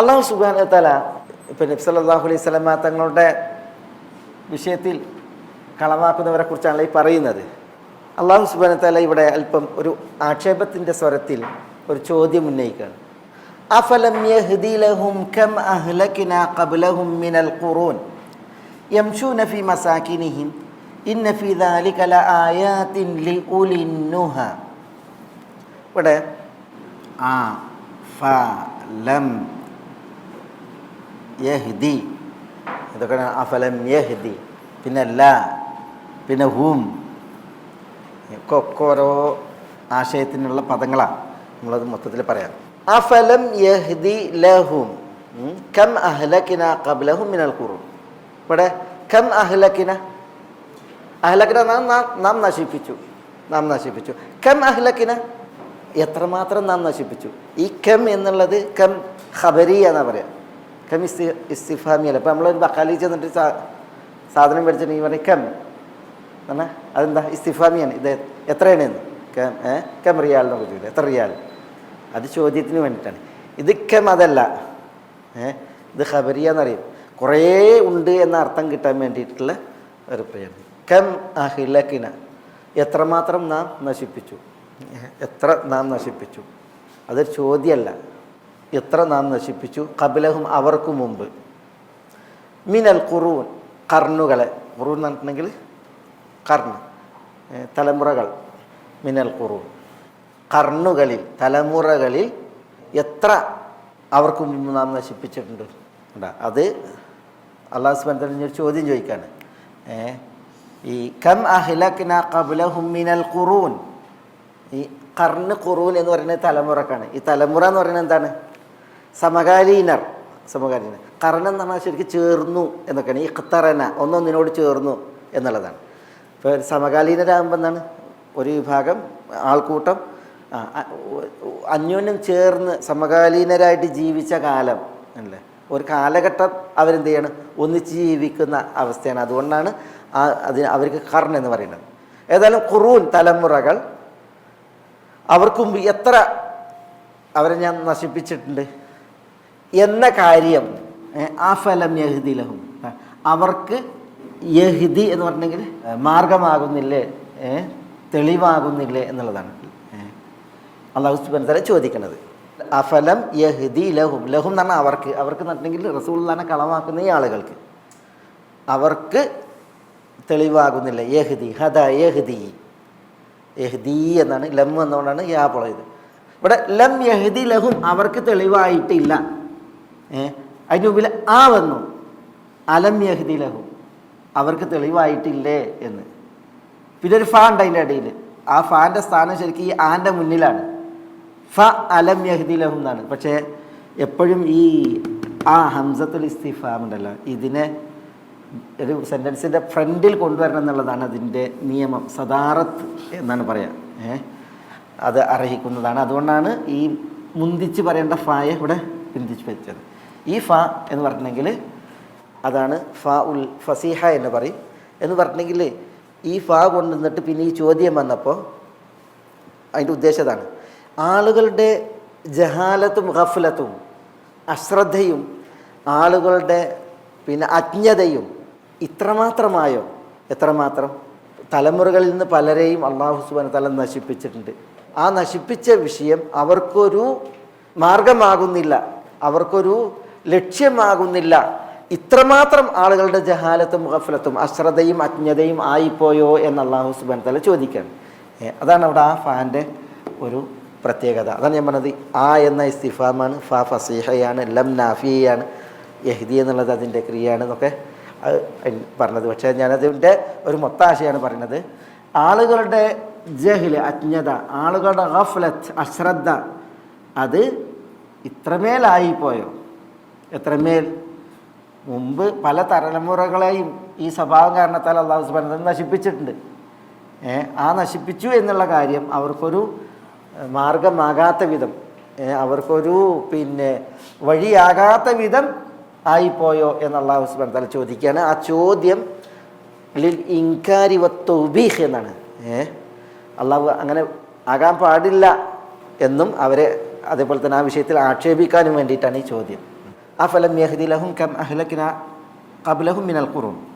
അല്ലാഹു സുബ്ഹാനഹു വ തആല ഇപ്പം നബി സല്ലല്ലാഹു അലൈഹി വസല്ലമ തങ്ങളുടെ വിഷയത്തിൽ കളവാക്കുന്നവരെ കുറിച്ചാണ് ഈ പറയുന്നത്. അല്ലാഹു സുബ്ഹാനഹു വ തആല ഇവിടെ അല്പം ഒരു ആക്ഷേപത്തിൻ്റെ സ്വരത്തിൽ ഒരു ചോദ്യം ഉന്നയിക്കുകയാണ്. അഫലം യഹ്ദി ലഹും കം അഹ്ലക്നാ ഖബ്ലഹും മിനൽ ഖുറൂൻ യംശൂന ഫീ മസാകിനിഹിം ഇന്ന ഫീ ദാലിക ലആയാതിൻ ലിഉലിൻ നുഹ. ഇവിടെ ഫലം യഹ്ദി, ഇതൊക്കെയാണ് അഫലം യഹ്ദി, പിന്നെ ല, പിന്നെ ഹും, ഒക്കെ ഓരോ ആശയത്തിനുള്ള പദങ്ങളാണ്. നമ്മളത് മൊത്തത്തിൽ പറയാം. അഫലം യഹ്ദി ലഹും കം അഹ്ലക്നാ ഖബ്ലഹും മിനൽ ഖുറൂൻ. ഇവിടെ കം അഹ്ലക്ന, നാം നശിപ്പിച്ചു, കം അഹ്ലക്ന, എത്രമാത്രം നാം നശിപ്പിച്ചു. ഈ കം എന്നുള്ളത് കം ഖബരിയ എന്നാ പറയാം. കം ഇസ്തിഫാമിയല്ല. ഇപ്പം നമ്മളൊരു ബക്കാലി ചെന്നിട്ട് സാധനം മേടിച്ചിട്ടുണ്ടെങ്കിൽ പറയും കം എന്നാ, അതെന്താ ഇസ്തിഫാമിയാണ്. ഇത് എത്രയാണ് എന്ന്, കം റിയാലിനെ പറ്റില്ല, എത്ര റിയാൽ, അത് ചോദ്യത്തിന് വേണ്ടിയിട്ടാണ്. ഇത് കം അതല്ല, ഇത് ഖബരിയ എന്നറിയും. കുറേ ഉണ്ട് എന്ന അർത്ഥം കിട്ടാൻ വേണ്ടിയിട്ടുള്ള ഒരു പ്രയോഗം. കം അഹ്ലക്ന, എത്രമാത്രം നാം നശിപ്പിച്ചു, എത്ര നാം നശിപ്പിച്ചു. അതൊരു ചോദ്യമല്ല, എത്ര നാം നശിപ്പിച്ചു. ഖബ്ലഹും, അവർക്ക് മുമ്പ്, മിനൽ ഖുറൂൻ, കർണുകളെ. ഖുറൂൻ എന്ന് പറഞ്ഞിട്ടുണ്ടെങ്കിൽ കർണ്, തലമുറകൾ. മിനൽ ഖുറൂൻ, കർണുകളിൽ, തലമുറകളിൽ എത്ര അവർക്ക് മുമ്പ് നാം നശിപ്പിച്ചിട്ടുണ്ട്. അത് അല്ലാഹു സുബ്ഹാനഹു വ തആല ഒരു ചോദ്യം ചോദിക്കാണ്. ഈ കം അഹ്ലക്നാ ഖബ്ലഹും മിനൽ ഖുറൂൻ, ഈ കർണ്, ഖുറൂൻ എന്ന് പറയുന്നത് തലമുറക്കാണ്. ഈ തലമുറ എന്ന് പറയുന്നത് എന്താണ്? സമകാലീനർ. കർണ് എന്ന് പറഞ്ഞാൽ ശരിക്കും ചേർന്നു എന്നൊക്കെയാണ്. ഈ ഖത്തറന, ഒന്നൊന്നിനോട് ചേർന്നു എന്നുള്ളതാണ്. ഇപ്പോൾ സമകാലീനരാകുമ്പോൾ എന്താണ്, ഒരു വിഭാഗം ആൾക്കൂട്ടം അന്യോന്യം ചേർന്ന് സമകാലീനരായിട്ട് ജീവിച്ച കാലം അല്ലേ, ഒരു കാലഘട്ടം അവരെന്ത് ചെയ്യണം, ഒന്നിച്ച് ജീവിക്കുന്ന അവസ്ഥയാണ്. അതുകൊണ്ടാണ് അവർക്ക് കർൺ എന്ന് പറയുന്നത്. ഏതായാലും ഖുറൂൻ, തലമുറകൾ, അവർക്ക് മുമ്പ് എത്ര അവരെ ഞാൻ നശിപ്പിച്ചിട്ടുണ്ട് എന്ന കാര്യം അഫലം യഹ്ദി ലഹും, അവർക്ക് യഹ്ദി എന്ന് പറഞ്ഞെങ്കിൽ മാർഗമാകുന്നില്ലേ, തെളിവാകുന്നില്ലേ എന്നുള്ളതാണ് അല്ലാഹു സുബ്ഹാനഹു വ തആല ചോദിക്കുന്നത്. അഫലം യഹ്ദി ലഹും, ലഹും എന്ന് പറഞ്ഞാൽ അവർക്ക്, അവർക്ക് എന്നിട്ടുണ്ടെങ്കിൽ റസൂലുള്ളാഹിനെ കളവാക്കുന്ന ഈ ആളുകൾക്ക്, അവർക്ക് തെളിവാകുന്നില്ല. യഹ്ദി, ഹദ യഹ്ദി, യഹ്ദി എന്നാണ്, ലം എന്നുകൊണ്ടാണ് യാ പോയത്. ഇവിടെ ലം യഹ്ദി ലഹും, അവർക്ക് തെളിവായിട്ടില്ല. അതിന് മുമ്പിൽ ആ വന്നു, അലം യഹ്ദി ലഹും, അവർക്ക് തെളിവായിട്ടില്ലേ എന്ന്. പിന്നെ ഒരു ഫാ ഉണ്ട് അതിൻ്റെ ഇടയിൽ. ആ ഫാൻ്റെ സ്ഥാനം ശരിക്കും ഈ ആൻ്റെ മുന്നിലാണ്. ഫ അലം യഹ്ദി ലഹും എന്നാണ്. പക്ഷേ എപ്പോഴും ഈ ഹംസത്തുൽ ഇസ്തിഫാം ഉണ്ടല്ലോ, ഇതിനെ ഒരു സെൻറ്റൻസിൻ്റെ ഫ്രണ്ടിൽ കൊണ്ടുവരണം എന്നുള്ളതാണ് അതിൻ്റെ നിയമം. സദാറത്ത് എന്നാണ് പറയാം. അത് അർഹിക്കുന്നതാണ്. അതുകൊണ്ടാണ് ഈ മുന്തിച്ച് പറയേണ്ട ഫായെ ഇവിടെ പിന്തിച്ച് വെച്ചത്. ഈ ഫ എന്ന് പറഞ്ഞിട്ടുണ്ടെങ്കിൽ അതാണ് ഫ ഉൽ ഫസീഹ എന്ന് പറയും. എന്ന് പറഞ്ഞിട്ടുണ്ടെങ്കിൽ ഈ ഫ കൊണ്ടുവന്നിട്ട് പിന്നെ ഈ ചോദ്യം വന്നപ്പോൾ അതിൻ്റെ ഉദ്ദേശം അതാണ്. ആളുകളുടെ ജഹാലത്തും ഗഫ്ലത്തും, അശ്രദ്ധയും ആളുകളുടെ പിന്നെ അജ്ഞതയും ഇത്രമാത്രമായോ, എത്രമാത്രം തലമുറകളിൽ നിന്ന് പലരെയും അല്ലാഹു സുബ്ഹാനഹു വ തആല നശിപ്പിച്ചിട്ടുണ്ട്. ആ നശിപ്പിച്ച വിഷയം അവർക്കൊരു മാർഗമാകുന്നില്ല, അവർക്കൊരു ലക്ഷ്യമാകുന്നില്ല. ഇത്രമാത്രം ആളുകളുടെ ജഹാലത്തും ഗഫ്ലത്തും അശ്രദ്ധയും അജ്ഞതയും ആയിപ്പോയോ എന്ന് അല്ലാഹു സുബ്ഹാനഹു വ തആല ചോദിക്കുകയാണ്. അതാണ് അവിടെ ആ ഫാൻ്റെ ഒരു പ്രത്യേകത. അതാണ് ഞാൻ പറഞ്ഞത്. ആ എന്ന ഇസ്തിഫാമാണ്, ഫ ഫസീഹയാണ്, ലം നാഫിയാണ്, യഹ്ദി എന്നുള്ളത് അതിൻ്റെ ക്രിയയാണ് എന്നൊക്കെ പറഞ്ഞത്. പക്ഷേ ഞാനതിൻ്റെ ഒരു മൊത്താശയാണ് പറയുന്നത്. ആളുകളുടെ ജഹ്ല്, അജ്ഞത, ആളുകളുടെ ഗഫ്ലത്ത്, അശ്രദ്ധ, അത് ഇത്രമേലായിപ്പോയോ, എത്രമേൽ. മുമ്പ് പല തലമുറകളെയും ഈ സ്വഭാവം കാരണത്താൽ അല്ലാഹു സുബ്ഹാനഹു വ തആല നശിപ്പിച്ചിട്ടുണ്ട്. ആ നശിപ്പിച്ചു എന്നുള്ള കാര്യം അവർക്കൊരു മാർഗമാകാത്ത വിധം, അവർക്കൊരു പിന്നെ വഴിയാകാത്ത വിധം ആയിപ്പോയോ എന്ന് അല്ലാഹു സുബ്ഹാനഹു വ തആല ചോദിക്കുകയാണ്. ആ ചോദ്യം ലിൽ ഇൻകാരി വ തൗബീഖ് എന്നാണ്. അള്ളാഹു അങ്ങനെ ആകാൻ പാടില്ല എന്നും അവരെ അതേപോലെ തന്നെ ആ വിഷയത്തിൽ ആക്ഷേപിക്കാനും വേണ്ടിയിട്ടാണ് ഈ ചോദ്യം. അഫലം യഹ്ദി ലഹും കം അഹ്ലക്നാ ഖബ്ലഹും മിനൽ ഖുറൂൻ.